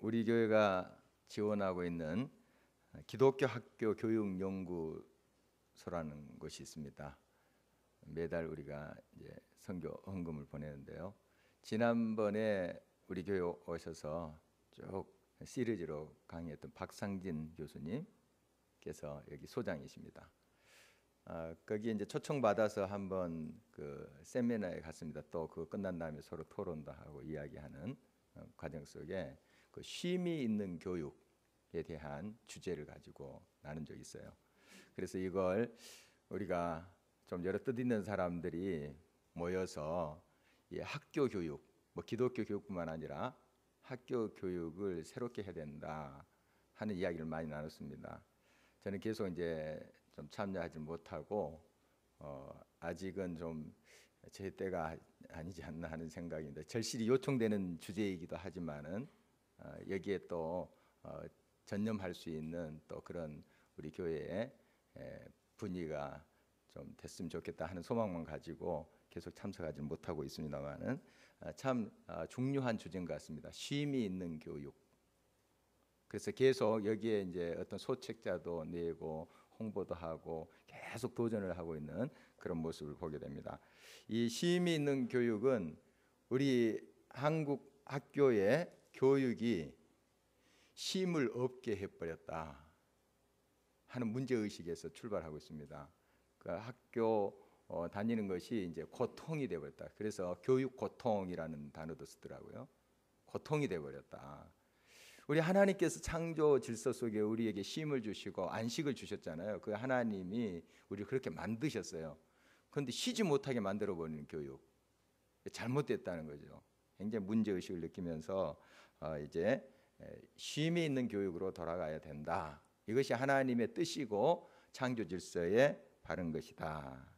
우리 교회가 지원하고 있는 기독교 학교 교육 연구소라는 곳이 있습니다. 매달 우리가 이제 선교 헌금을 보내는데요. 지난번에 우리 교회 오셔서 쭉 시리즈로 강의했던 박상진 교수님께서 여기 소장이십니다. 거기 이제 초청 받아서 한번 그 세미나에 갔습니다. 또 그 끝난 다음에 서로 토론도 하고 이야기하는 과정 속에 그 쉼이 있는 교육에 대한 주제를 가지고 나눈 적이 있어요. 그래서 이걸 우리가 좀 여러 뜻 있는 사람들이 모여서 이 학교 교육, 뭐 기독교 교육뿐만 아니라 학교 교육을 새롭게 해야 된다 하는 이야기를 많이 나눴습니다. 저는 계속 이제 좀 참여하지 못하고 아직은 좀 제 때가 아니지 않나 하는 생각인데, 절실히 요청되는 주제이기도 하지만은 여기에 또 전념할 수 있는 또 그런 우리 교회의 분위기가 좀 됐으면 좋겠다 하는 소망만 가지고 계속 참석하지 못하고 있습니다만은 참 중요한 주제인 것 같습니다. 쉼이 있는 교육. 그래서 계속 여기에 이제 어떤 소책자도 내고 홍보도 하고 계속 도전을 하고 있는 그런 모습을 보게 됩니다. 이 쉼이 있는 교육은 우리 한국 학교의 교육이 쉼을 없게 해버렸다 하는 문제의식에서 출발하고 있습니다. 그 학교 다니는 것이 이제 고통이 되어버렸다. 그래서 교육 고통이라는 단어도 쓰더라고요. 고통이 되어버렸다. 우리 하나님께서 창조 질서 속에 우리에게 쉼을 주시고 안식을 주셨잖아요. 그 하나님이 우리를 그렇게 만드셨어요. 그런데 쉬지 못하게 만들어버리는 교육, 잘못됐다는 거죠. 굉장히 문제의식을 느끼면서 이제 쉼이 있는 교육으로 돌아가야 된다. 이것이 하나님의 뜻이고 창조 질서에 바른 것이다.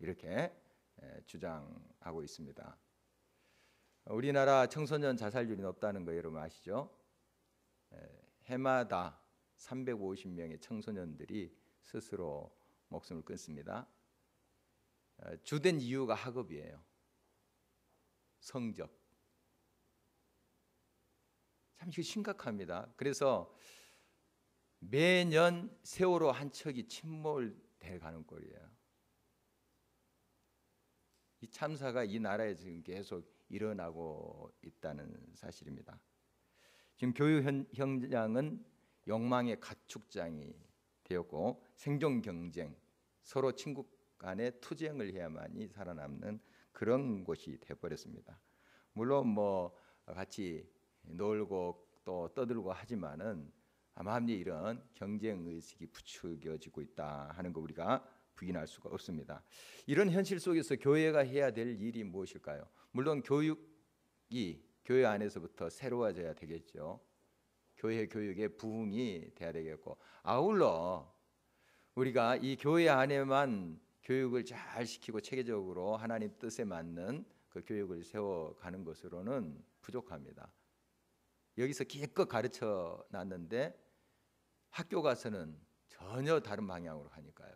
이렇게 주장하고 있습니다. 우리나라 청소년 자살률이 높다는 거 여러분 아시죠? 해마다 350명의 청소년들이 스스로 목숨을 끊습니다. 주된 이유가 학업이에요. 성적. 참 이거 심각합니다. 그래서 매년 세월호 한 척이 침몰돼 가는 꼴이에요. 이 참사가 이 나라에 지금 계속 일어나고 있다는 사실입니다. 지금 교육 현장은 욕망의 가축장이 되었고 생존 경쟁, 서로 친구 간의 투쟁을 해야만이 살아남는 그런 곳이 되어버렸습니다. 물론 뭐 같이 놀고 또 떠들고 하지만은 암암리 이런 경쟁 의식이 부추겨지고 있다 하는 거 우리가 부인할 수가 없습니다. 이런 현실 속에서 교회가 해야 될 일이 무엇일까요? 물론 교육이 교회 안에서부터 새로워져야 되겠죠. 교회 교육의 부흥이 돼야 되겠고, 아울러 우리가 이 교회 안에만 교육을 잘 시키고 체계적으로 하나님 뜻에 맞는 그 교육을 세워가는 것으로는 부족합니다. 여기서 기껏 가르쳐 놨는데 학교 가서는 전혀 다른 방향으로 가니까요.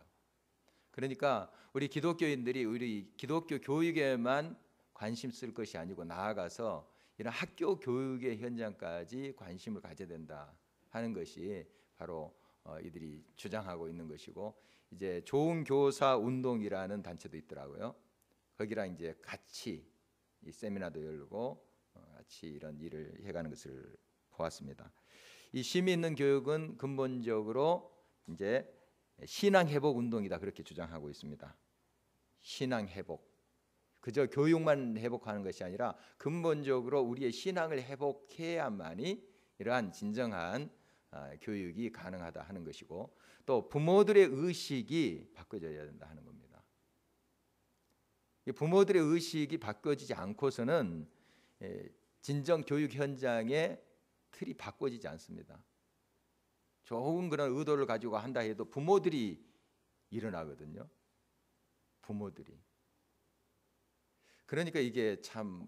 그러니까 우리 기독교인들이 우리 기독교 교육에만 관심 쓸 것이 아니고 나아가서 이런 학교 교육의 현장까지 관심을 가져야 된다 하는 것이 바로 이들이 주장하고 있는 것이고, 이제 좋은 교사 운동이라는 단체도 있더라고요. 거기랑 이제 같이 이 세미나도 열고 같이 이런 일을 해가는 것을 보았습니다. 이 쉼이 있는 교육은 근본적으로 이제 신앙 회복 운동이다 그렇게 주장하고 있습니다. 신앙 회복. 그저 교육만 회복하는 것이 아니라 근본적으로 우리의 신앙을 회복해야만이 이러한 진정한 교육이 가능하다 하는 것이고, 또 부모들의 의식이 바꿔져야 된다 하는 겁니다. 부모들의 의식이 바꿔지지 않고서는 진정 교육 현장의 틀이 바꿔지지 않습니다. 좋은 그런 의도를 가지고 한다 해도 부모들이 일어나거든요. 부모들이. 그러니까 이게 참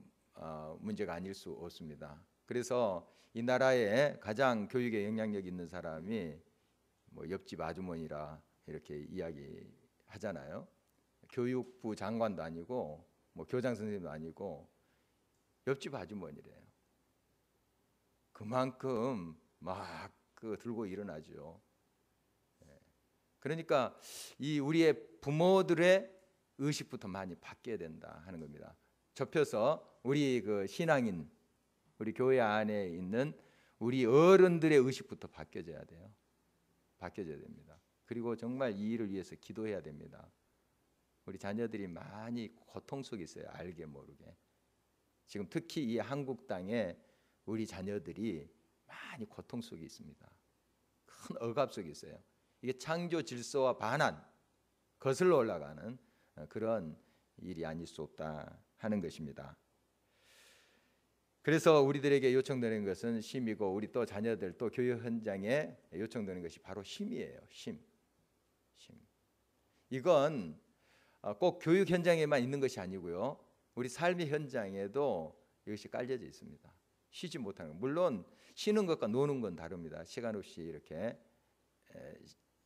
문제가 아닐 수 없습니다. 그래서 이 나라에 가장 교육에 영향력 있는 사람이 뭐 옆집 아주머니라 이렇게 이야기하잖아요. 교육부 장관도 아니고 뭐 교장 선생님도 아니고 옆집 아주머니래요. 그만큼 막 들고 일어나죠. 그러니까 이 우리의 부모들의 의식부터 많이 바뀌어야 된다 하는 겁니다. 좁혀서 우리 신앙인, 우리 교회 안에 있는 우리 어른들의 의식부터 바뀌어져야 돼요. 바뀌어져야 됩니다. 그리고 정말 이 일을 위해서 기도해야 됩니다. 우리 자녀들이 많이 고통 속에 있어요. 알게 모르게. 지금 특히 이 한국 땅에 우리 자녀들이 많이 고통 속에 있습니다. 큰 억압 속에 있어요. 이게 창조 질서와 반한, 거슬러 올라가는 그런 일이 아닐 수 없다 하는 것입니다. 그래서 우리들에게 요청되는 것은 쉼이고, 우리 또 자녀들 또 교육 현장에 요청되는 것이 바로 쉼이에요. 쉼. 이건 꼭 교육 현장에만 있는 것이 아니고요, 우리 삶의 현장에도 이것이 깔려져 있습니다. 쉬지 못하는 것. 물론 쉬는 것과 노는 건 다릅니다. 시간 없이 이렇게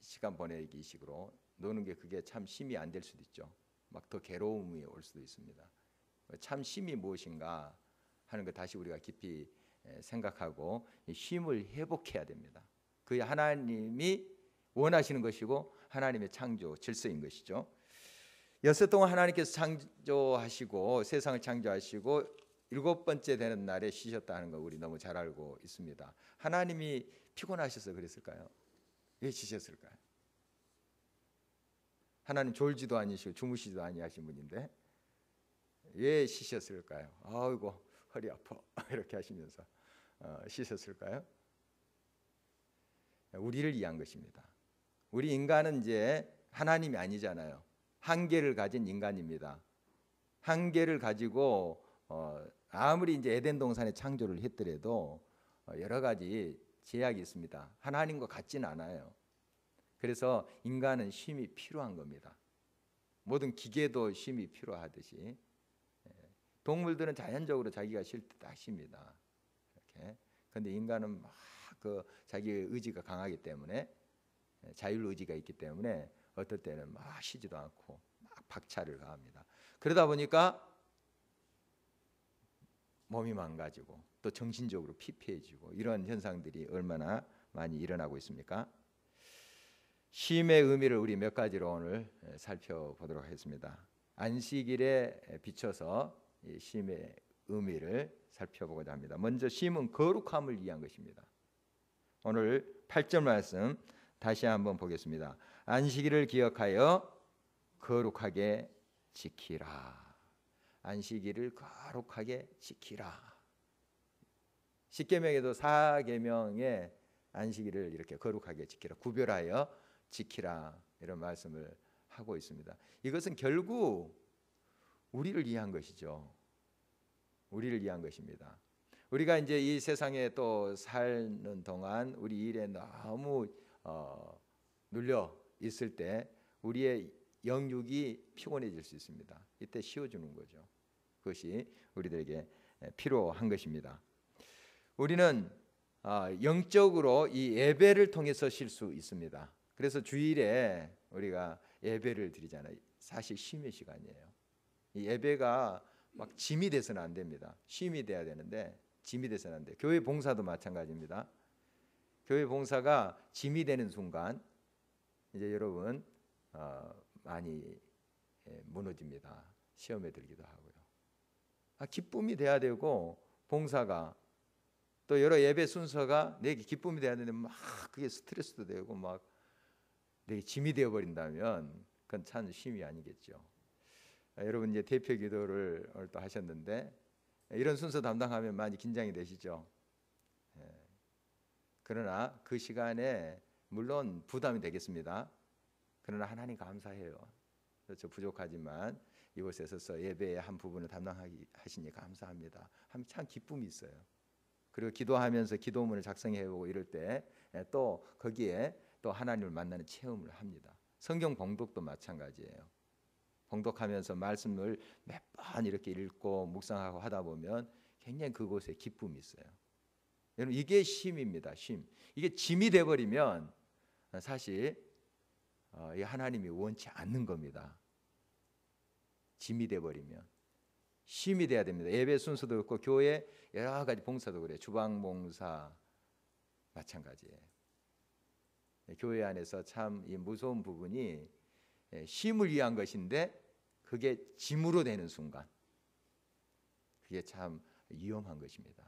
시간 보내기 식으로 노는 게 그게 참 쉼이 안 될 수도 있죠. 막 더 괴로움이 올 수도 있습니다. 참 쉼이 무엇인가 하는 것 다시 우리가 깊이 생각하고 쉼을 회복해야 됩니다. 그게 하나님이 원하시는 것이고 하나님의 창조 질서인 것이죠. 여섯 동안 하나님께서 창조하시고 세상을 창조하시고 일곱 번째 되는 날에 쉬셨다는 거 우리 너무 잘 알고 있습니다. 하나님이 피곤하셔서 그랬을까요? 왜 쉬셨을까요? 하나님 졸지도 아니시고 주무시지도 아니하신 분인데 왜 쉬셨을까요? 아이고 허리 아파 이렇게 하시면서 쉬셨을까요? 우리를 위한 것입니다. 우리 인간은 이제 하나님이 아니잖아요. 한계를 가진 인간입니다. 한계를 가지고 아무리 이제 에덴 동산에 창조를 했더라도 여러 가지 제약이 있습니다. 하나님과 같지는 않아요. 그래서 인간은 쉼이 필요한 겁니다. 모든 기계도 쉼이 필요하듯이 동물들은 자연적으로 자기가 쉴 때 딱 쉽니다. 이렇게. 근데 인간은 막 자기 의지가 강하기 때문에, 자율 의지가 있기 때문에 어떨 때는 막 쉬지도 않고 막 박차를 가합니다. 그러다 보니까 몸이 망가지고 또 정신적으로 피폐해지고 이런 현상들이 얼마나 많이 일어나고 있습니까? 쉼의 의미를 우리 몇 가지로 오늘 살펴보도록 하겠습니다. 안식일에 비춰서 이 쉼의 의미를 살펴보고자 합니다. 먼저 쉼은 거룩함을 위한 것입니다. 오늘 8절 말씀 다시 한번 보겠습니다. 안식일을 기억하여 거룩하게 지키라. 안식일을 거룩하게 지키라. 십계명에도 4계명에 안식일을 이렇게 거룩하게 지키라, 구별하여 지키라 이런 말씀을 하고 있습니다. 이것은 결국 우리를 위한 것이죠. 우리를 위한 것입니다. 우리가 이제 이 세상에 또 사는 동안 우리 일에 너무 눌려 있을 때 우리의 영육이 피곤해질 수 있습니다. 이때 쉬어주는 거죠. 그것이 우리들에게 필요한 것입니다. 우리는 영적으로 이 예배를 통해서 쉴 수 있습니다. 그래서 주일에 우리가 예배를 드리잖아요. 사실 쉼의 시간이에요. 이 예배가 막 짐이 돼서는 안 됩니다. 쉼이 돼야 되는데 짐이 돼서는 안 돼요. 교회 봉사도 마찬가지입니다. 교회 봉사가 짐이 되는 순간 이제 여러분 많이 무너집니다. 시험에 들기도 하고요. 기쁨이 돼야 되고, 봉사가 또 여러 예배 순서가 내게 기쁨이 돼야 되는데 막 그게 스트레스도 되고 막 내게 짐이 되어 버린다면 그건 참 쉼이 아니겠죠. 여러분 이제 대표 기도를 오늘 또 하셨는데 이런 순서 담당하면 많이 긴장이 되시죠. 그러나 그 시간에 물론 부담이 되겠습니다. 그러나 하나님 감사해요. 저 부족하지만 이곳에 서서 예배의 한 부분을 담당하시니 감사합니다. 하면 참 기쁨이 있어요. 그리고 기도하면서 기도문을 작성해보고 이럴 때 또 거기에 또 하나님을 만나는 체험을 합니다. 성경 봉독도 마찬가지예요. 봉독하면서 말씀을 몇 번 이렇게 읽고 묵상하고 하다 보면 굉장히 그곳에 기쁨이 있어요. 여러분 이게 쉼입니다. 쉼. 이게 짐이 돼버리면 사실 이 하나님이 원치 않는 겁니다. 짐이 돼버리면. 쉼이 돼야 됩니다. 예배 순서도 그렇고 교회 여러 가지 봉사도 그래요. 주방 봉사 마찬가지예요. 교회 안에서 참 이 무서운 부분이 쉼을 위한 것인데 그게 짐으로 되는 순간 그게 참 위험한 것입니다.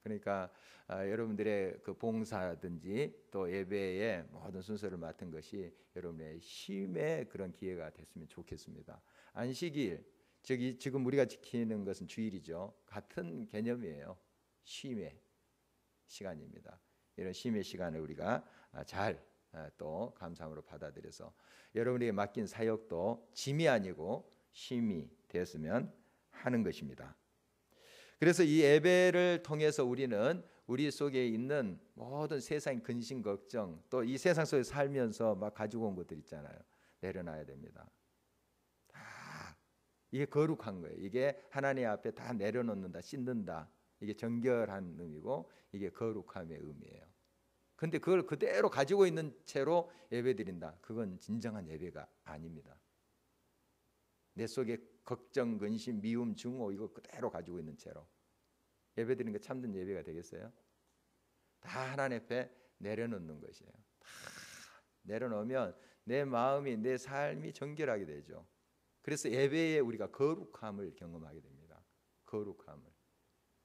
그러니까 여러분들의 그 봉사든지 또 예배의 모든 순서를 맡은 것이 여러분의 쉼의 그런 기회가 됐으면 좋겠습니다. 안식일, 즉 지금 우리가 지키는 것은 주일이죠. 같은 개념이에요. 쉼의 시간입니다. 이런 쉼의 시간을 우리가 잘 또 감사함으로 받아들여서 여러분에게 맡긴 사역도 짐이 아니고 쉼이 되었으면 하는 것입니다. 그래서 이 예배를 통해서 우리는 우리 속에 있는 모든 세상의 근심 걱정 또 이 세상 속에 살면서 막 가지고 온 것들 있잖아요. 내려놔야 됩니다. 다 이게 거룩한 거예요. 이게 하나님 앞에 다 내려놓는다, 씻는다. 이게 정결한 의미고 이게 거룩함의 의미예요. 근데 그걸 그대로 가지고 있는 채로 예배드린다. 그건 진정한 예배가 아닙니다. 내 속에 걱정, 근심, 미움, 증오 이거 그대로 가지고 있는 채로 예배드리는 게 참된 예배가 되겠어요? 다 하나님 앞에 내려놓는 것이에요. 다 내려놓으면 내 마음이 내 삶이 정결하게 되죠. 그래서 예배에 우리가 거룩함을 경험하게 됩니다. 거룩함을.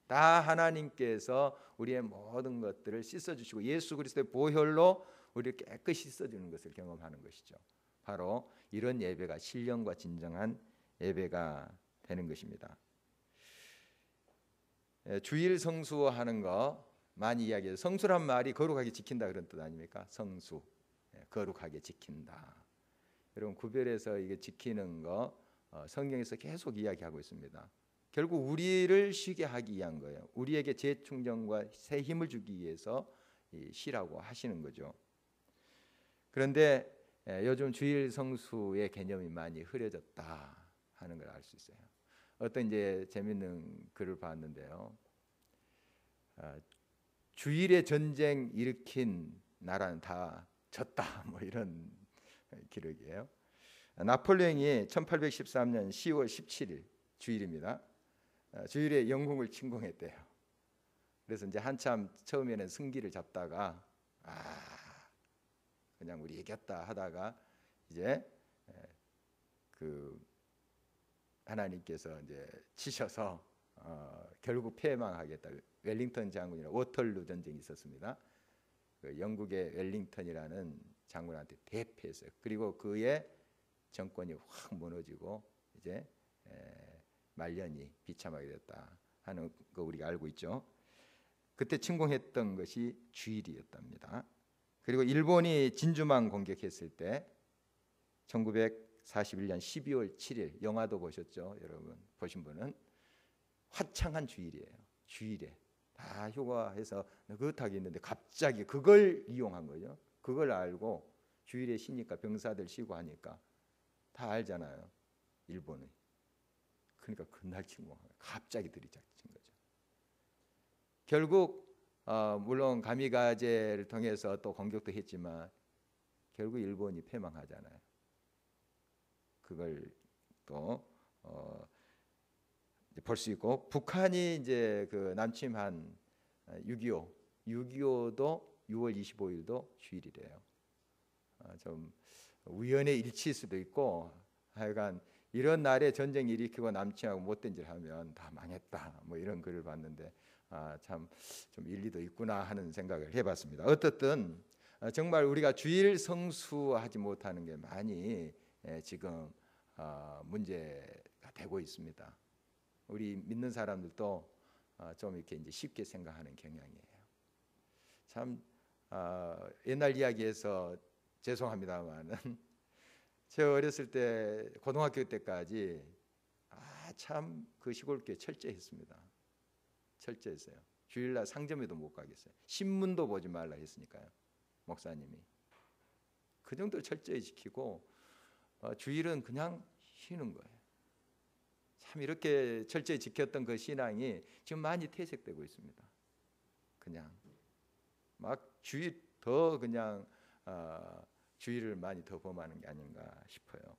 다 하나님께서 우리의 모든 것들을 씻어주시고 예수 그리스도의 보혈로 우리를 깨끗이 씻어주는 것을 경험하는 것이죠. 바로 이런 예배가 신령과 진정한 예배가 되는 것입니다. 주일 성수하는 거 많이 이야기해요. 성수란 말이 거룩하게 지킨다 그런 뜻 아닙니까? 성수, 거룩하게 지킨다. 여러분 구별해서 이게 지키는 거 성경에서 계속 이야기하고 있습니다. 결국 우리를 쉬게 하기 위한 거예요. 우리에게 재충전과 새 힘을 주기 위해서 쉬라고 하시는 거죠. 그런데 요즘 주일 성수의 개념이 많이 흐려졌다 하는 걸 알 수 있어요. 어떤 이제 재밌는 글을 봤는데요. 주일에 전쟁 일으킨 나라는 다 졌다 뭐 이런 기록이에요. 나폴레옹이 1813년 10월 17일 주일입니다. 주일에 영국을 침공했대요. 그래서 이제 한참 처음에는 승기를 잡다가 그냥 우리 이겼다 하다가 이제 그 하나님께서 이제 치셔서 결국 패망하겠다. 웰링턴 장군이랑 워털루 전쟁이 있었습니다. 그 영국의 웰링턴이라는 장군한테 대패했어요. 그리고 그의 정권이 확 무너지고 이제 말년이 비참하게 됐다 하는 거 우리가 알고 있죠. 그때 침공했던 것이 주일이었답니다. 그리고 일본이 진주만 공격했을 때 1941년 12월 7일 영화도 보셨죠? 여러분 보신 분은 화창한 주일이에요. 주일에 다 휴가해서 느긋하게 있는데 갑자기 그걸 이용한 거죠. 그걸 알고 주일에 쉬니까 병사들 쉬고 하니까 다 알잖아요. 일본이. 그러니까 그날 침공한 거예요. 갑자기 들이닥친 거죠. 결국 물론 가미가제를 통해서 또 공격도 했지만 결국 일본이 패망하잖아요. 그걸 또 볼 수 있고 북한이 이제 그 남침한 6.25도 6월 25일도 주일이래요. 좀 우연의 일치일 수도 있고 하여간 이런 날에 전쟁 일으키고 남침하고 못된 짓 하면 다 망했다 뭐 이런 글을 봤는데 참 좀 일리도 있구나 하는 생각을 해봤습니다. 어떻든 정말 우리가 주일 성수하지 못하는 게 많이 지금 문제가 되고 있습니다. 우리 믿는 사람들도 좀 이렇게 이제 쉽게 생각하는 경향이에요. 참 옛날 이야기에서 죄송합니다만은 제가 어렸을 때 고등학교 때까지 참 그 시골교회 철저했습니다. 철저했어요. 주일날 상점에도 못 가겠어요. 신문도 보지 말라 했으니까요. 목사님이 그 정도로 철저히 지키고 주일은 그냥 쉬는 거예요. 참 이렇게 철저히 지켰던 그 신앙이 지금 많이 퇴색되고 있습니다. 그냥 막 주일 더 그냥 주일을 많이 더 범하는 게 아닌가 싶어요.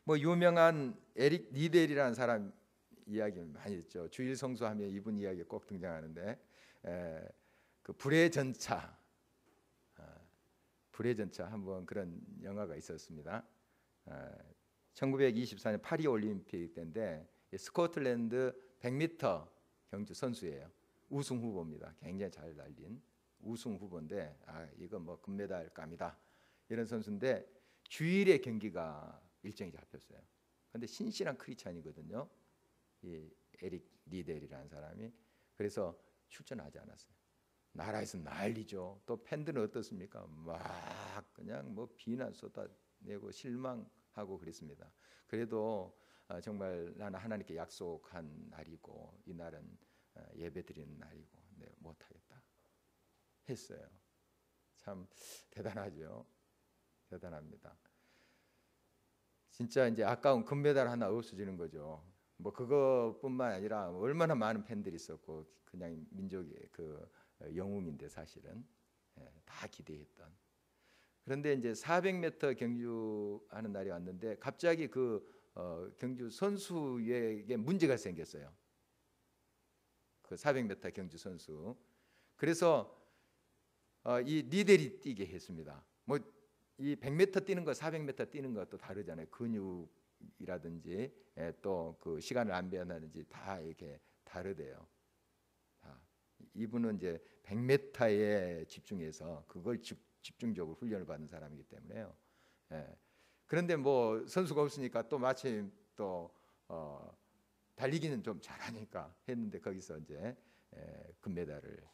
뭐 유명한 에릭 리델이라는 사람 이야기 많이 했죠. 주일 성수하면 이분 이야기 꼭 등장하는데 그 불의 전차, 불의 전차 한번 그런 영화가 있었습니다. 1924년 파리 올림픽 때인데 스코틀랜드 100m 경주 선수예요. 우승 후보입니다. 굉장히 잘 날린 우승 후보인데 이거 뭐 금메달 감이다 이런 선수인데 주일에 경기가 일정이 잡혔어요. 근데 신실한 크리스찬이거든요. 이 에릭 리델이라는 사람이. 그래서 출전하지 않았어요. 나라에서 난리죠. 또 팬들은 어떻습니까? 막 그냥 뭐 비난 쏟아내고 실망하고 그랬습니다. 그래도 정말 나는 하나님께 약속한 날이고 이 날은 예배드리는 날이고 못하겠다 했어요. 참 대단하죠. 대단합니다. 진짜 이제 아까운 금메달 하나 없어지는 거죠. 뭐 그것뿐만 아니라 얼마나 많은 팬들이 있었고 그냥 민족의 그 영웅인데 사실은 다 기대했던. 그런데 이제 400m 경주하는 날이 왔는데 갑자기 그 경주 선수에게 문제가 생겼어요. 그 400m 경주 선수. 그래서 이 리델이 뛰게 했습니다. 뭐 이 100m 뛰는 거 400m 뛰는 것도 다르잖아요. 근육이라든지 또 그 시간을 안배한다든지 다 이렇게 다르대요. 이분은 이제 100m에 집중해서 그걸 집중적으로 훈련을 받은 사람이기 때문에요. 그런데 뭐 선수가 없으니까 또 마침 또 달리기는 좀 잘하니까 했는데 거기서 이제 금메달을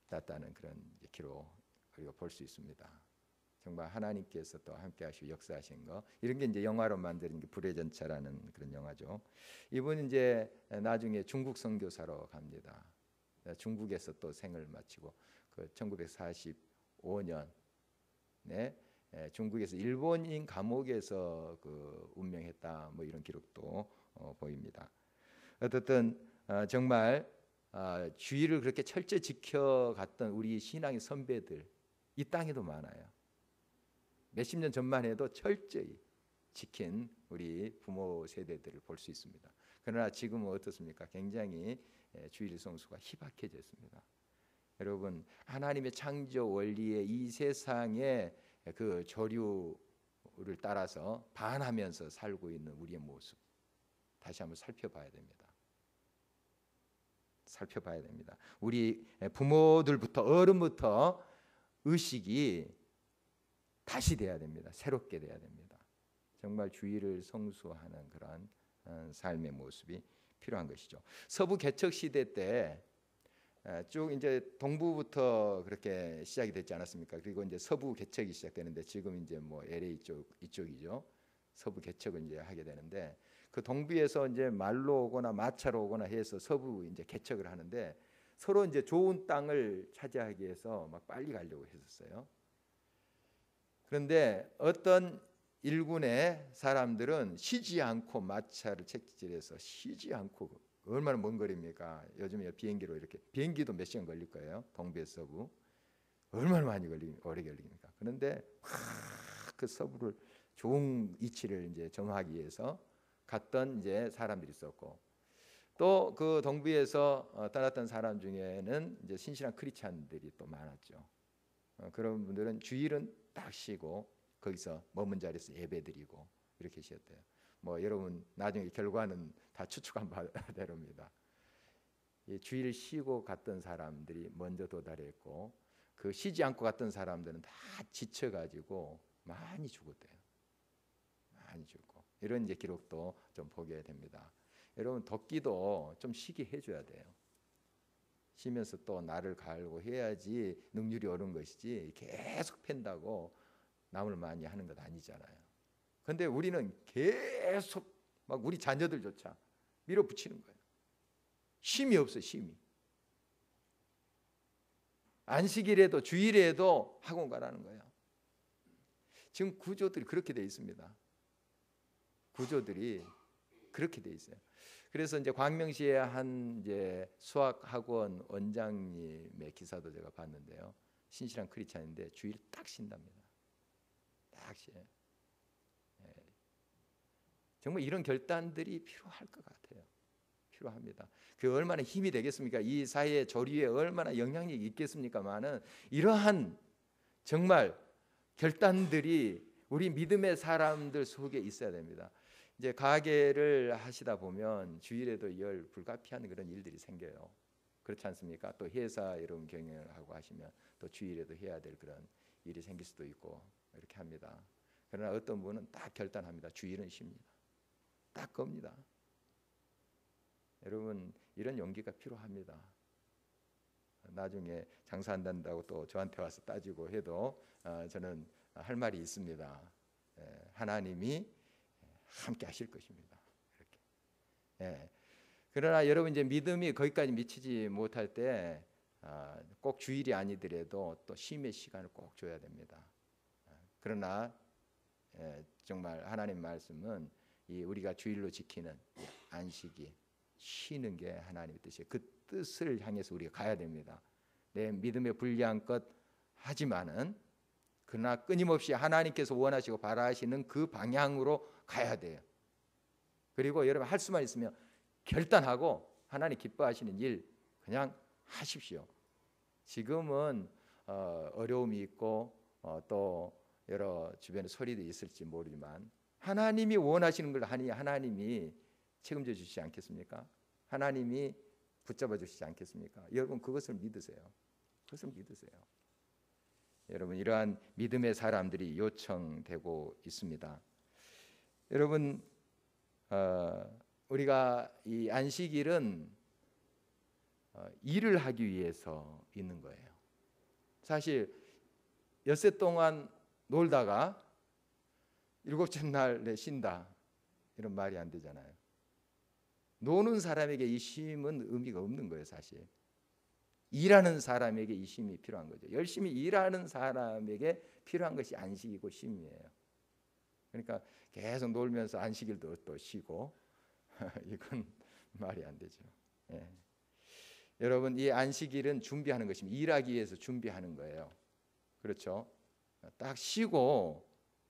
땄다는 그런 기록 우리가 볼 수 있습니다. 정말 하나님께서 또 함께하시고 역사하신 거 이런 게 이제 영화로 만든 게 불의 전차라는 그런 영화죠. 이분은 이제 나중에 중국 선교사로 갑니다. 중국에서 또 생을 마치고 그 1945년에 중국에서 일본인 감옥에서 그 운명했다 뭐 이런 기록도 보입니다. 어쨌든 정말 주의를 그렇게 철저히 지켜갔던 우리 신앙의 선배들 이 땅에도 많아요. 몇십 년 전만 해도 철저히 지킨 우리 부모 세대들을 볼 수 있습니다. 그러나 지금은 어떻습니까? 굉장히 주일 성수가 희박해졌습니다. 여러분 하나님의 창조 원리의 이 세상의 그 조류를 따라서 반하면서 살고 있는 우리의 모습 다시 한번 살펴봐야 됩니다. 살펴봐야 됩니다. 우리 부모들부터 어른부터 의식이 다시 돼야 됩니다. 새롭게 돼야 됩니다. 정말 주일을 성수하는 그런 삶의 모습이 필요한 것이죠. 서부 개척 시대 때 쭉 이제 동부부터 그렇게 시작이 됐지 않았습니까? 그리고 이제 서부 개척이 시작되는데 지금 이제 뭐 LA 쪽 이쪽이죠. 서부 개척을 이제 하게 되는데 그 동부에서 이제 말로 오거나 마차로 오거나 해서 서부 이제 개척을 하는데 서로 이제 좋은 땅을 차지하기 위해서 막 빨리 가려고 했었어요. 그런데 어떤 일군의 사람들은 쉬지 않고 마차를 채찍질해서 쉬지 않고 얼마나 먼 거리입니까? 요즘에 비행기로 이렇게 비행기도 몇 시간 걸릴 거예요. 동부에서 서부 얼마나 많이 오래 걸립니까? 그런데 그 서부를 좋은 위치를 이제 점하기 위해서 갔던 이제 사람들이 있었고 또 그 동부에서 떠났던 사람 중에는 이제 신실한 크리스찬들이 또 많았죠. 그런 분들은 주일은 딱 쉬고 거기서 머문 자리에서 예배드리고 이렇게 쉬었대요. 뭐 여러분 나중에 결과는 다 추측한 바대로입니다. 주일 쉬고 갔던 사람들이 먼저 도달했고 그 쉬지 않고 갔던 사람들은 다 지쳐가지고 많이 죽었대요. 많이 죽고 이런 이제 기록도 좀 보게 됩니다. 여러분 덕기도 좀 쉬게 해줘야 돼요. 쉬면서 또 나를 갈고 해야지 능률이 오른 것이지 계속 팬다고 남을 많이 하는 것 아니잖아요. 그런데 우리는 계속 막 우리 자녀들조차 밀어붙이는 거예요. 쉼이 없어요. 쉼이. 안식일에도 주일에도 학원 가라는 거예요. 지금 구조들이 그렇게 돼 있습니다. 구조들이 그렇게 돼 있어요. 그래서 이제 광명시의 한 이제 수학학원 원장님의 기사도 제가 봤는데요. 신실한 크리스찬인데 주일 딱 쉰답니다. 딱 쉬어요. 정말 이런 결단들이 필요할 것 같아요. 필요합니다. 그 얼마나 힘이 되겠습니까? 이 사회의 조리에 얼마나 영향력이 있겠습니까만은 이러한 정말 결단들이 우리 믿음의 사람들 속에 있어야 됩니다. 이제 가게를 하시다 보면 주일에도 열 불가피한 그런 일들이 생겨요. 그렇지 않습니까? 또 회사 여러분 경영을 하고 하시면 또 주일에도 해야 될 그런 일이 생길 수도 있고 이렇게 합니다. 그러나 어떤 분은 딱 결단합니다. 주일은 쉽니다. 딱 겁니다. 여러분 이런 용기가 필요합니다. 나중에 장사 안 된다고 또 저한테 와서 따지고 해도 저는 할 말이 있습니다. 하나님이 함께 하실 것입니다. 이렇게. 그러나 여러분 이제 믿음이 거기까지 미치지 못할 때 꼭 주일이 아니더라도 또 쉼의 시간을 꼭 줘야 됩니다. 그러나 정말 하나님 말씀은 이 우리가 주일로 지키는 안식이 쉬는 게 하나님의 뜻이에요. 그 뜻을 향해서 우리가 가야 됩니다. 내 믿음에 불리한 것 하지만은 그러나 끊임없이 하나님께서 원하시고 바라시는 그 방향으로 가야 돼요. 그리고 여러분 할 수만 있으면 결단하고 하나님 기뻐하시는 일 그냥 하십시오. 지금은 어려움이 있고 또 여러 주변에 소리도 있을지 모르지만 하나님이 원하시는 걸 하니 하나님이 책임져 주시지 않겠습니까? 하나님이 붙잡아 주시지 않겠습니까? 여러분 그것을 믿으세요. 그것을 믿으세요. 여러분 이러한 믿음의 사람들이 요청되고 있습니다. 여러분 우리가 이 안식일은 일을 하기 위해서 있는 거예요. 사실 엿새 동안 놀다가 일곱째 날에 쉰다 이런 말이 안 되잖아요. 노는 사람에게 이 쉼은 의미가 없는 거예요. 사실 일하는 사람에게 이 쉼이 필요한 거죠. 열심히 일하는 사람에게 필요한 것이 안식이고 쉼이에요. 그러니까 계속 놀면서 안식일도 또 쉬고 이건 말이 안 되죠. 여러분 이 안식일은 준비하는 것입니다. 일하기 위해서 준비하는 거예요. 그렇죠? 딱 쉬고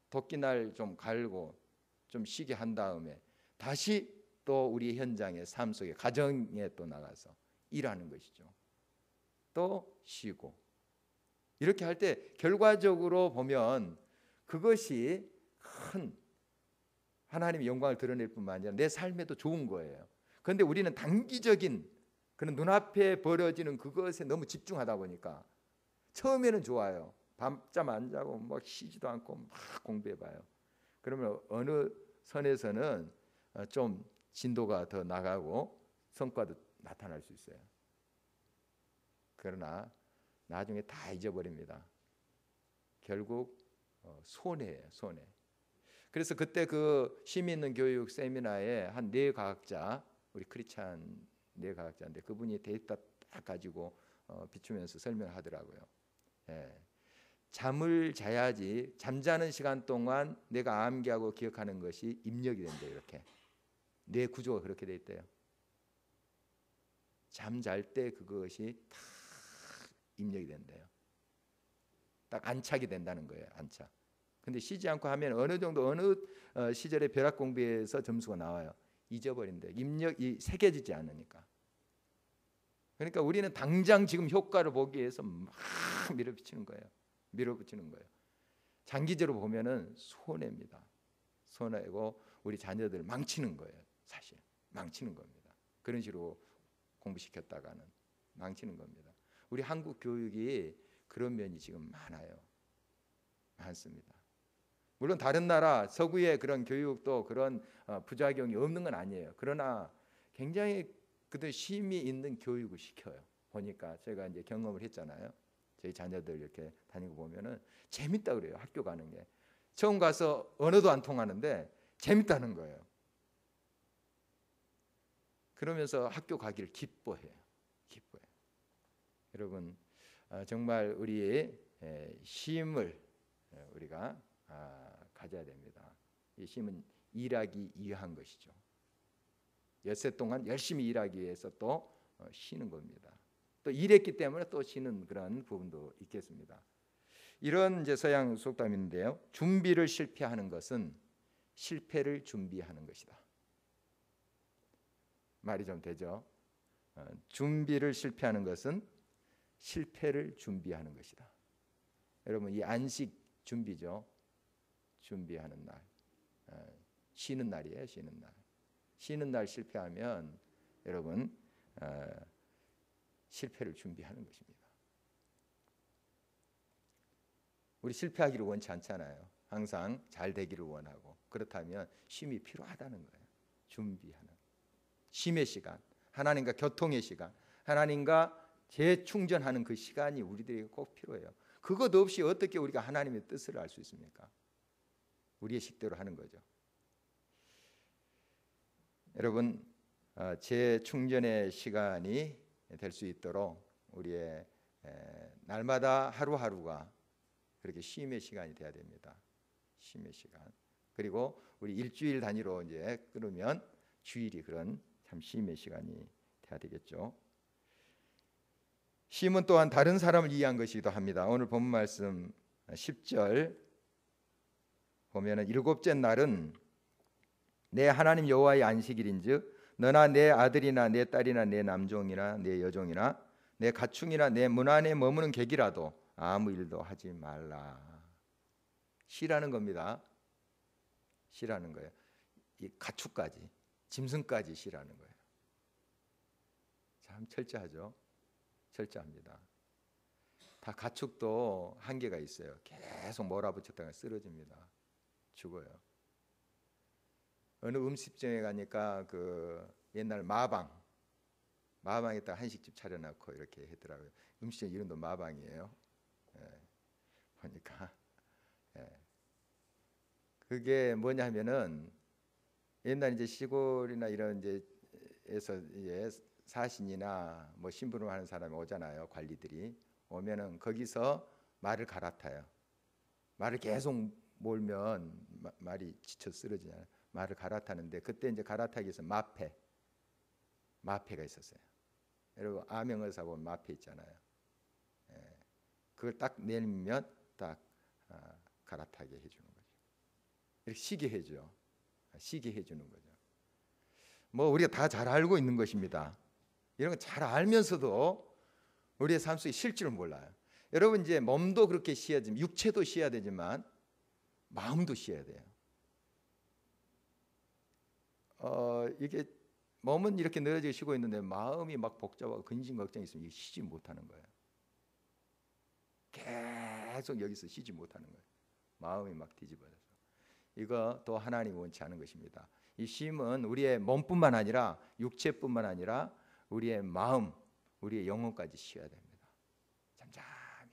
도끼날 좀 갈고 좀 쉬게 한 다음에 다시 또 우리 현장의 삶 속에 가정에 또 나가서 일하는 것이죠. 또 쉬고 이렇게 할 때 결과적으로 보면 그것이 큰 하나님의 영광을 드러낼 뿐만 아니라 내 삶에도 좋은 거예요. 그런데 우리는 단기적인 그런 눈앞에 벌어지는 그것에 너무 집중하다 보니까 처음에는 좋아요. 밤잠 안 자고 뭐 쉬지도 않고 막 공부해봐요. 그러면 어느 선에서는 좀 진도가 더 나가고 성과도 나타날 수 있어요. 그러나 나중에 다 잊어버립니다. 결국 손해예요. 손해. 그래서 그때 그 쉼 있는 교육 세미나에 한 뇌과학자 우리 크리스찬 뇌과학자인데 그분이 데이터 딱 가지고 비추면서 설명하더라고요. 잠을 자야지 잠자는 시간 동안 내가 암기하고 기억하는 것이 입력이 된대요. 이렇게 뇌 구조가 그렇게 돼 있대요. 잠잘 때 그것이 다 입력이 된대요. 딱 안착이 된다는 거예요. 안착. 근데 쉬지 않고 하면 어느 정도 어느 시절에 벼락 공부에서 점수가 나와요. 잊어버린대. 입력이 새겨지지 않으니까. 그러니까 우리는 당장 지금 효과를 보기 위해서 막 밀어붙이는 거예요. 밀어붙이는 거예요. 장기적으로 보면은 손해입니다. 손해고 우리 자녀들 망치는 거예요. 사실 망치는 겁니다. 그런 식으로 공부시켰다가는 망치는 겁니다. 우리 한국 교육이 그런 면이 지금 많아요. 많습니다. 물론 다른 나라 서구의 그런 교육도 그런 부작용이 없는 건 아니에요. 그러나 굉장히 그들 쉼이 있는 교육을 시켜요. 보니까 제가 이제 경험을 했잖아요. 저희 자녀들 이렇게 다니고 보면은 재밌다 그래요. 학교 가는 게. 처음 가서 언어도 안 통하는데 재밌다는 거예요. 그러면서 학교 가기를 기뻐해요. 기뻐해요. 여러분 정말 우리의 쉼을 우리가 가져야 됩니다. 이 쉼은 일하기 위한 것이죠. 엿새 동안 열심히 일하기 위해서 또 쉬는 겁니다. 또 일했기 때문에 또 쉬는 그런 부분도 있겠습니다. 이런 이제 서양 속담인데요. 준비를 실패하는 것은 실패를 준비하는 것이다. 말이 좀 되죠? 준비를 실패하는 것은 실패를 준비하는 것이다. 여러분, 이 안식 준비죠. 준비하는 날, 쉬는 날이에요. 쉬는 날. 쉬는 날 실패하면 여러분 실패를 준비하는 것입니다. 우리 실패하기를 원치 않잖아요. 항상 잘 되기를 원하고. 그렇다면 쉼이 필요하다는 거예요. 준비하는 쉼의 시간, 하나님과 교통의 시간, 하나님과 재충전하는 그 시간이 우리들에게 꼭 필요해요. 그것 없이 어떻게 우리가 하나님의 뜻을 알 수 있습니까? 우리의 식대로 하는 거죠. 여러분, 재충전의 시간이 될 수 있도록 우리의 날마다 하루하루가 그렇게 쉼의 시간이 돼야 됩니다. 쉼의 시간. 그리고 우리 일주일 단위로 이제 끊으면 주일이 그런 참 쉼의 시간이 돼야 되겠죠. 쉼은 또한 다른 사람을 위한 것이기도 합니다. 오늘 본 말씀 10절 보면은 일곱째 날은 내 하나님 여호와의 안식일인즉 너나 내 아들이나 내 딸이나 내 남종이나 내 여종이나 내 가축이나 내 문 안에 머무는 객이라도 아무 일도 하지 말라. 쉬라는 겁니다. 쉬라는 거예요. 이 가축까지, 짐승까지 쉬라는 거예요. 참 철저하죠. 철저합니다. 다 가축도 한계가 있어요. 계속 몰아붙였다가 쓰러집니다. 죽어요. 어느 음식점에 가니까 그 옛날 마방에다 한식집 차려놓고 이렇게 하더라고요. 음식점 이름도 마방이에요. 보니까 그게 뭐냐면은 옛날 이제 시골이나 이런 이제에서 이제 사신이나 뭐 심부름 하는 사람이 오잖아요. 관리들이 오면은 거기서 말을 갈아타요. 말을 계속 몰면 말이 지쳐 쓰러지잖아요. 말을 갈아타는데 그때 이제 갈아타기 위해서 마패가 있었어요. 여러분 암행어사 보면 마패 있잖아요. 그걸 딱 내리면 딱 갈아타게 해주는 거죠. 이렇게 쉬게 해줘. 쉬게 해주는 거죠. 뭐 우리가 다 잘 알고 있는 것입니다. 이런 거 잘 알면서도 우리의 삶 속에 쉴 줄은 몰라요. 여러분 이제 몸도 그렇게 쉬어야 되지만 육체도 쉬어야 되지만 마음도 쉬어야 돼요. 이게 몸은 이렇게 늘어지게 쉬고 있는데 마음이 막 복잡하고 근심 걱정이 있으면 이게 쉬지 못하는 거예요. 계속 여기서 쉬지 못하는 거예요. 마음이 막 뒤집어져서. 이거 또 하나님 원치 않은 것입니다. 이 쉼은 우리의 몸뿐만 아니라 육체뿐만 아니라 우리의 마음, 우리의 영혼까지 쉬어야 됩니다. 잠잠히.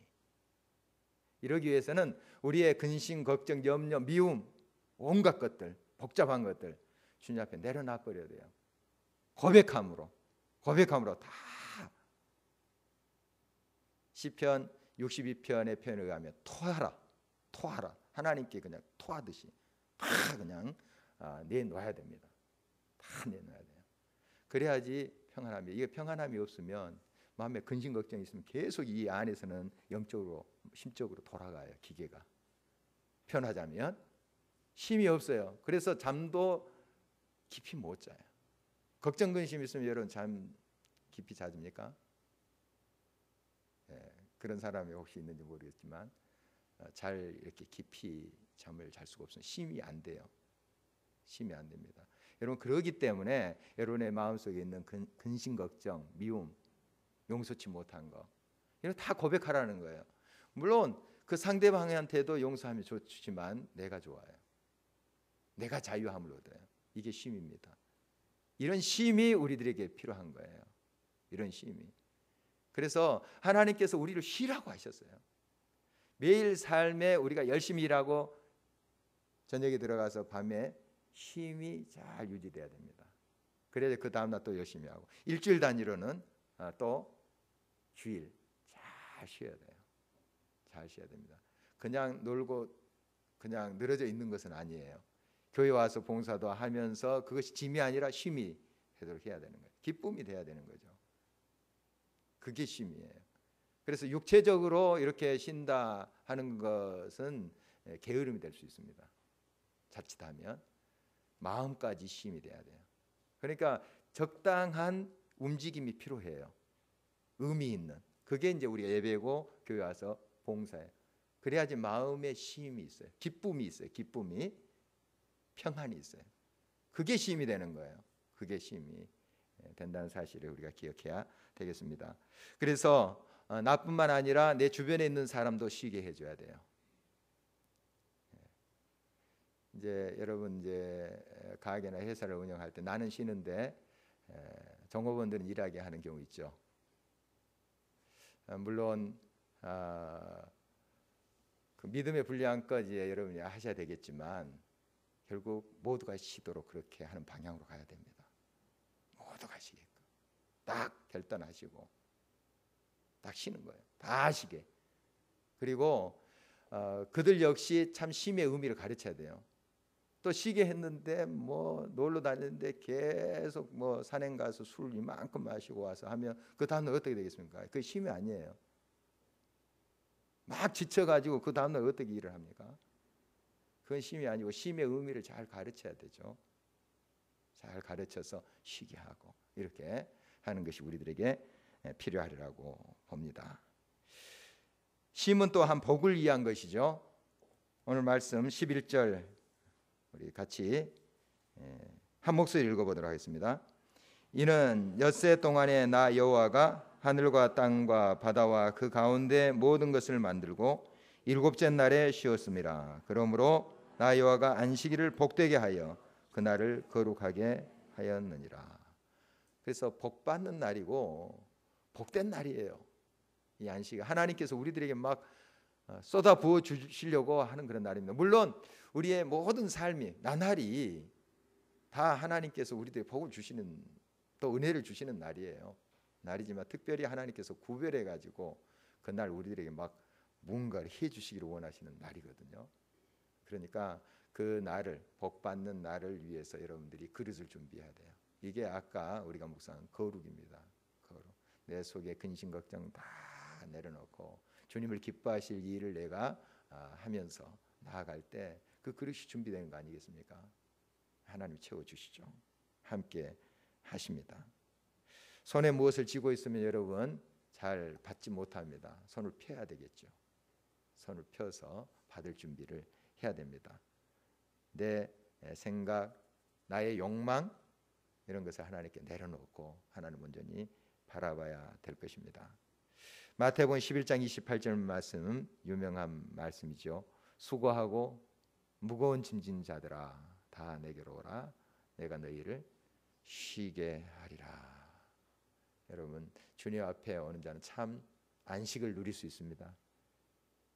이러기 위해서는 우리의 근심, 걱정, 염려, 미움, 온갖 것들, 복잡한 것들 주님 앞에 내려놔 버려야 돼요. 고백함으로 다. 시편 62편의 표현에 의하면 토하라. 하나님께 그냥 토하듯이 다 그냥 내놓아야 됩니다. 다 내놓아야 돼요. 그래야지 평안함이. 이게 평안함이 없으면 마음에 근심 걱정이 있으면 계속 이 안에서는 영적으로 심적으로 돌아가요. 기계가. 편하자면 쉼이 없어요. 그래서 잠도 깊이 못 자요. 걱정 근심 있으면 여러분 잠 깊이 자줍니까? 그런 사람이 혹시 있는지 모르겠지만 잘 이렇게 깊이 잠을 잘 수가 없어요. 쉼이 안 돼요. 쉼이 안 됩니다. 여러분 그러기 때문에 여러분의 마음속에 있는 근심 걱정, 미움, 용서치 못한 거 이거 다 고백하라는 거예요. 물론 그 상대방한테도 용서하면 좋지만 내가 좋아요. 내가 자유함을 얻어요. 이게 쉼입니다. 이런 쉼이 우리들에게 필요한 거예요. 이런 쉼이. 그래서 하나님께서 우리를 쉬라고 하셨어요. 매일 삶에 우리가 열심히 일하고 저녁에 들어가서 밤에 쉼이 잘 유지돼야 됩니다. 그래야 그 다음날 또 열심히 하고 일주일 단위로는 또 주일 잘 쉬어야 돼요. 잘 쉬어야 됩니다. 그냥 놀고 그냥 늘어져 있는 것은 아니에요. 교회 와서 봉사도 하면서 그것이 짐이 아니라 쉼이 되도록 해야 되는 거예요. 기쁨이 돼야 되는 거죠. 그게 쉼이에요. 그래서 육체적으로 이렇게 쉰다 하는 것은 게으름이 될 수 있습니다. 자칫하면 마음까지 쉼이 돼야 돼요. 그러니까 적당한 움직임이 필요해요. 의미 있는. 그게 이제 우리가 예배고 교회 와서 봉사해요. 그래야지 마음에 쉼이 있어요. 기쁨이 있어요. 기쁨이, 평안이 있어요. 그게 쉼이 되는 거예요. 그게 쉼이 된다는 사실을 우리가 기억해야 되겠습니다. 그래서 나뿐만 아니라 내 주변에 있는 사람도 쉬게 해줘야 돼요. 이제 여러분 이제 가게나 회사를 운영할 때 나는 쉬는데 종업원들은 일하게 하는 경우 있죠. 물론 그 믿음의 분량까지 여러분이 하셔야 되겠지만 결국 모두가 쉬도록 그렇게 하는 방향으로 가야 됩니다. 모두가 쉬게끔 딱 결단하시고 딱 쉬는 거예요. 다 쉬게. 그리고 그들 역시 참 쉼의 의미를 가르쳐야 돼요. 또 쉬게 했는데 뭐 놀러 다니는데 계속 뭐 산행 가서 술 이만큼 마시고 와서 하면 그 다음날 어떻게 되겠습니까? 그게 쉼이 아니에요. 막 지쳐가지고 그 다음날 어떻게 일을 합니까? 그건 쉼이 아니고 쉼의 의미를 잘 가르쳐야 되죠. 잘 가르쳐서 쉬게 하고 이렇게 하는 것이 우리들에게 필요하리라고 봅니다. 쉼은 또한 복을 위한 것이죠. 오늘 말씀 11절 우리 같이 한 목소리 읽어보도록 하겠습니다. 이는 엿새 동안에 나 여호와가 하늘과 땅과 바다와 그 가운데 모든 것을 만들고 일곱째 날에 쉬었습니다. 그러므로 나 여호와가 안식일을 복되게 하여 그날을 거룩하게 하였느니라. 그래서 복 받는 날이고 복된 날이에요. 이 안식 하나님께서 우리들에게 막 쏟아 부어 주시려고 하는 그런 날입니다. 물론 우리의 모든 삶이 나날이 다 하나님께서 우리들에게 복을 주시는 또 은혜를 주시는 날이에요. 날이지만 특별히 하나님께서 구별해 가지고 그날 우리들에게 막 뭔가를 해 주시기를 원하시는 날이거든요. 그러니까 그 날을 복 받는 날을 위해서 여러분들이 그릇을 준비해야 돼요. 이게 아까 우리가 묵상한 거룩입니다. 거룩. 내 속에 근심 걱정 다 내려놓고 주님을 기뻐하실 일을 내가 하면서 나아갈 때 그 그릇이 준비되는 거 아니겠습니까? 하나님 채워주시죠. 함께 하십니다. 손에 무엇을 쥐고 있으면 여러분 잘 받지 못합니다. 손을 펴야 되겠죠. 손을 펴서 받을 준비를 해야 됩니다. 내 생각, 나의 욕망 이런 것을 하나님께 내려놓고 하나님 온전히 바라봐야 될 것입니다. 마태복음 11장 28절 말씀 유명한 말씀이죠. 수고하고 무거운 짐진 자들아 다 내게로 오라 내가 너희를 쉬게 하리라. 여러분 주님 앞에 오는 자는 참 안식을 누릴 수 있습니다.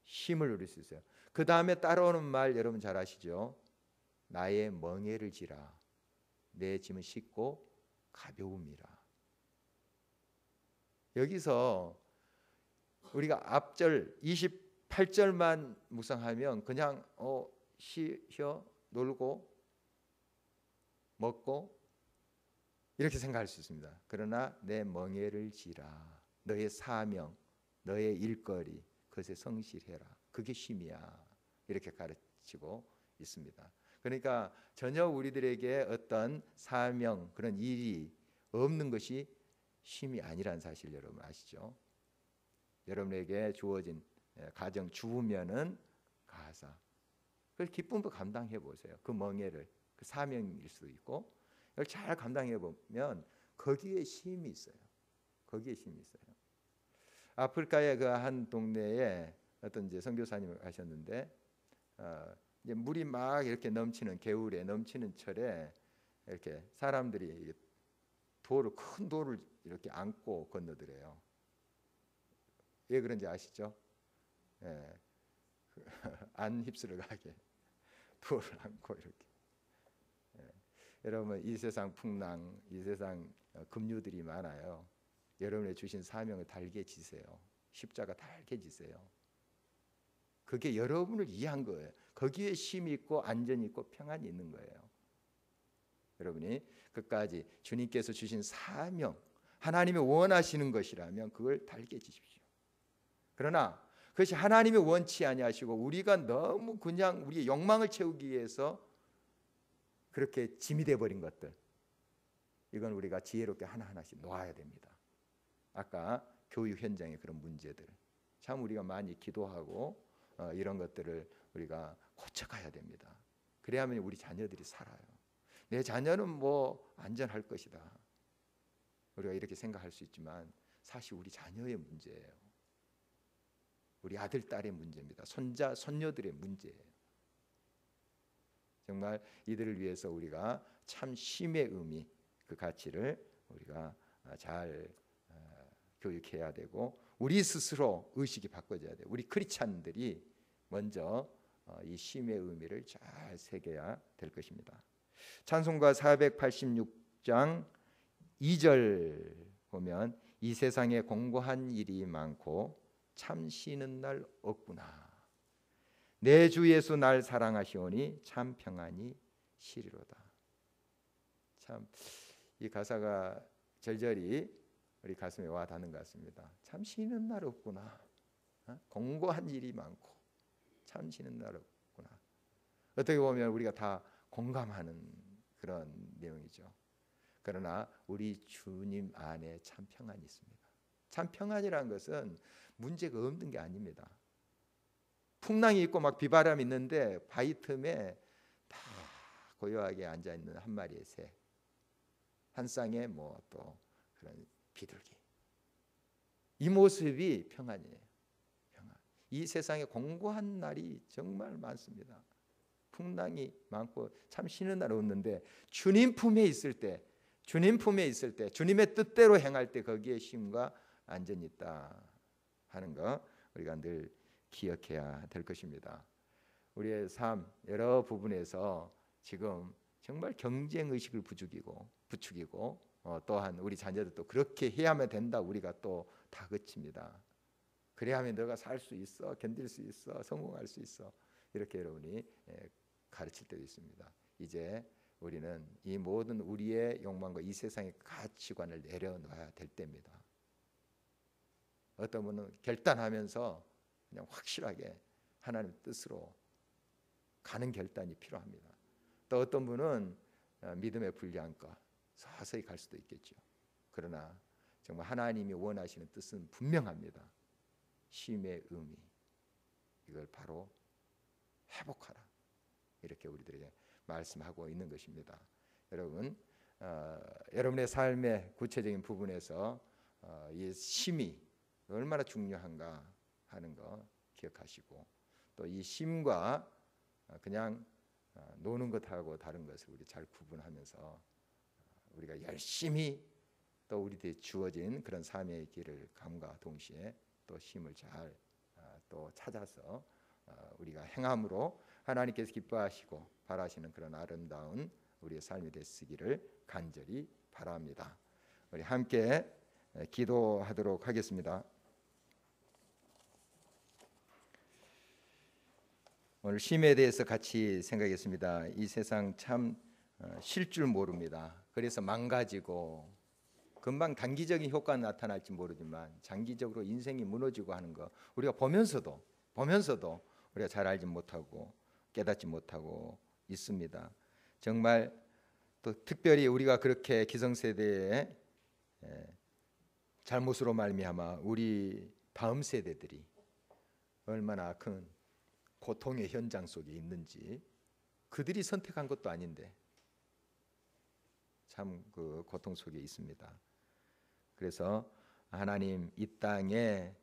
쉼을 누릴 수 있어요. 그 다음에 따라오는 말 여러분 잘 아시죠? 나의 멍에를 지라 내 짐은 쉽고 가벼움이라. 여기서 우리가 앞절 28절만 묵상하면 그냥 쉬어 놀고 먹고 이렇게 생각할 수 있습니다. 그러나 내 멍에를 지라 너의 사명 너의 일거리 그것에 성실해라 그게 쉼이야 이렇게 가르치고 있습니다. 그러니까 전혀 우리들에게 어떤 사명 그런 일이 없는 것이 쉼이 아니라는 사실 여러분 아시죠? 여러분에게 주어진 가정 주우면은 가사 그 기쁨도 감당해 보세요. 그 멍에를 그 사명일 수도 있고 이걸 잘 감당해 보면 거기에 쉼이 있어요. 거기에 쉼이 있어요. 아프리카의 그 한 동네에 어떤 이제 선교사님을 가셨는데 이제 물이 막 이렇게 넘치는 겨울에 넘치는 철에 이렇게 사람들이 돌을 큰 돌을 이렇게 안고 건너더래요. 왜 그런지 아시죠? 예. 안 휩쓸어 가게 돌을 안고 이렇게. 예. 여러분 이 세상 풍랑, 이 세상 급류들이 많아요. 여러분의 주신 사명을 달게 지세요. 십자가 달게 지세요. 그게 여러분을 위한 거예요. 거기에 쉼이 있고 안전이 있고 평안이 있는 거예요. 여러분이 끝까지 주님께서 주신 사명, 하나님이 원하시는 것이라면 그걸 달게 지십시오. 그러나 그것이 하나님이 원치 아니하시고 우리가 너무 그냥 우리의 욕망을 채우기 위해서 그렇게 짐이 돼버린 것들, 이건 우리가 지혜롭게 하나하나씩 놓아야 됩니다. 아까 교육 현장의 그런 문제들, 참 우리가 많이 기도하고 이런 것들을 우리가 고쳐가야 됩니다. 그래야만 우리 자녀들이 살아요. 내 자녀는 뭐 안전할 것이다, 우리가 이렇게 생각할 수 있지만 사실 우리 자녀의 문제예요. 우리 아들, 딸의 문제입니다. 손자, 손녀들의 문제예요. 정말 이들을 위해서 우리가 참 쉼의 의미, 그 가치를 우리가 잘 교육해야 되고, 우리 스스로 의식이 바꿔져야 돼요. 우리 크리스찬들이 먼저 이 쉼의 의미를 잘 새겨야 될 것입니다. 찬송가 486장 2절 보면 이 세상에 공고한 일이 많고 참 쉬는 날 없구나. 내 주 예수 날 사랑하시오니 참 평안이 쉬리로다. 참 이 가사가 절절히 우리 가슴에 와 닿는 것 같습니다. 참 쉬는 날 없구나. 공고한 일이 많고 참 쉬는 날 없구나. 어떻게 보면 우리가 다 공감하는 그런 내용이죠. 그러나 우리 주님 안에 참 평안이 있습니다. 참 평안이라는 것은 문제가 없는 게 아닙니다. 풍랑이 있고 막 비바람이 있는데 바위 틈에 다 고요하게 앉아 있는 한 마리의 새, 한 쌍의 뭐 또 그런 비둘기, 이 모습이 평안이에요. 평안. 이 세상에 공고한 날이 정말 많습니다. 풍랑이 많고 참 쉬는 날 없는데 주님 품에 있을 때, 주님 품에 있을 때, 주님의 뜻대로 행할 때 거기에 쉼과 안전이 있다 하는 거 우리가 늘 기억해야 될 것입니다. 우리의 삶 여러 부분에서 지금 정말 경쟁 의식을 부추기고 또한 우리 자녀들도 그렇게 해야만 된다, 우리가 또 다그칩니다. 그래야만 너가 살 수 있어, 견딜 수 있어, 성공할 수 있어, 이렇게 여러분이 가르칠 때도 있습니다. 이제 우리는 이 모든 우리의 욕망과 이 세상의 가치관을 내려놔야 될 때입니다. 어떤 분은 결단하면서 그냥 확실하게 하나님의 뜻으로 가는 결단이 필요합니다. 또 어떤 분은 믿음의 분량과 서서히 갈 수도 있겠죠. 그러나 정말 하나님이 원하시는 뜻은 분명합니다. 쉼의 의미, 이걸 바로 회복하라, 이렇게 우리들에게 말씀하고 있는 것입니다. 여러분, 여러분의 삶의 구체적인 부분에서 이 쉼이 얼마나 중요한가 하는 거 기억하시고, 또 이 쉼과 그냥 노는 것하고 다른 것을 우리 잘 구분하면서 우리가 열심히 또 우리들이 주어진 그런 삶의 길을 감과 동시에 또 쉼을 잘 또 찾아서 우리가 행함으로 하나님께서 기뻐하시고 바라시는 그런 아름다운 우리의 삶이 됐으기를 간절히 바랍니다. 우리 함께 기도하도록 하겠습니다. 오늘 쉼에 대해서 같이 생각했습니다. 이 세상 참 쉴 줄 모릅니다. 그래서 망가지고 금방 단기적인 효과는 나타날지 모르지만 장기적으로 인생이 무너지고 하는 거 우리가 보면서도 우리가 잘 알지 못하고 깨닫지 못하고 있습니다. 정말 또 특별히 우리가 그렇게 기성세대의 잘못으로 말미암아 우리 다음 세대들이 얼마나 큰 고통의 현장 속에 있는지, 그들이 선택한 것도 아닌데 참 그 고통 속에 있습니다. 그래서 하나님 이 땅에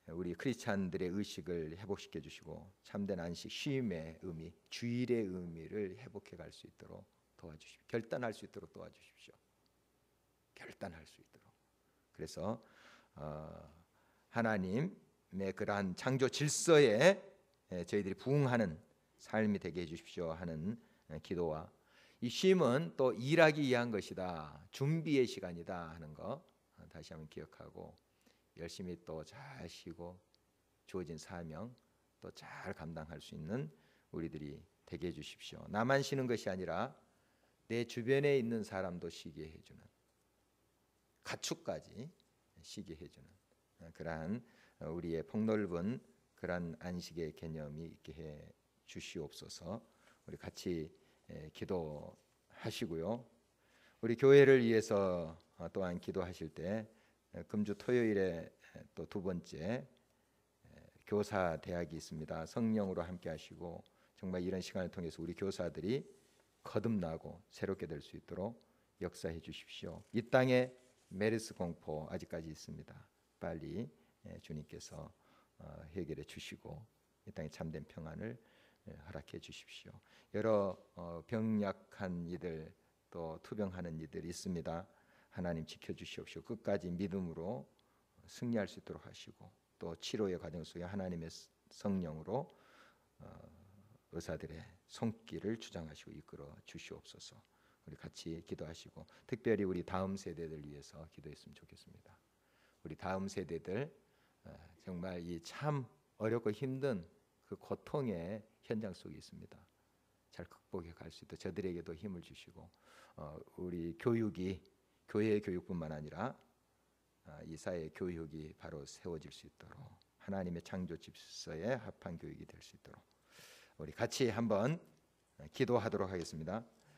우리 크리스찬들의 의식을 회복시켜 주시고 참된 안식, 쉼의 의미, 주일의 의미를 회복해 갈 수 있도록 도와주십시오. 결단할 수 있도록 도와주십시오. 결단할 수 있도록. 그래서 하나님의 그러한 창조 질서에 저희들이 부응하는 삶이 되게 해주십시오 하는 기도와, 이 쉼은 또 일하기 위한 것이다, 준비의 시간이다 하는 거 다시 한번 기억하고 열심히 또 잘 쉬고 주어진 사명 또 잘 감당할 수 있는 우리들이 되게 해주십시오. 나만 쉬는 것이 아니라 내 주변에 있는 사람도 쉬게 해주는, 가축까지 쉬게 해주는 그러한 우리의 폭넓은 그러한 안식의 개념이 있게 해 주시옵소서. 우리 같이 기도하겠습니다. 하시고요. 우리 교회를 위해서 또한 기도하실 때 금주 토요일에 또 두 번째 교사 대학이 있습니다. 성령으로 함께 하시고 정말 이런 시간을 통해서 우리 교사들이 거듭나고 새롭게 될 수 있도록 역사해 주십시오. 이 땅에 메르스 공포 아직까지 있습니다. 빨리 주님께서 해결해 주시고 이 땅에 참된 평안을 허락해 주십시오. 여러 병약한 이들 또 투병하는 이들이 있습니다. 하나님 지켜주시옵시오. 끝까지 믿음으로 승리할 수 있도록 하시고 또 치료의 과정 속에 하나님의 성령으로 의사들의 손길을 주장하시고 이끌어 주시옵소서. 우리 같이 기도하시고 특별히 우리 다음 세대들 위해서 기도했으면 좋겠습니다. 우리 다음 세대들 정말 이 참 어렵고 힘든 그 고통의 현장 속에 있습니다. 잘 극복해 갈 수 있도록 저들에게도 힘을 주시고 우리 교육이 교회의 교육뿐만 아니라 이 사회의 교육이 바로 세워질 수 있도록 하나님의 창조 질서에 합한 교육이 될 수 있도록 우리 같이 한번 기도하도록 하겠습니다.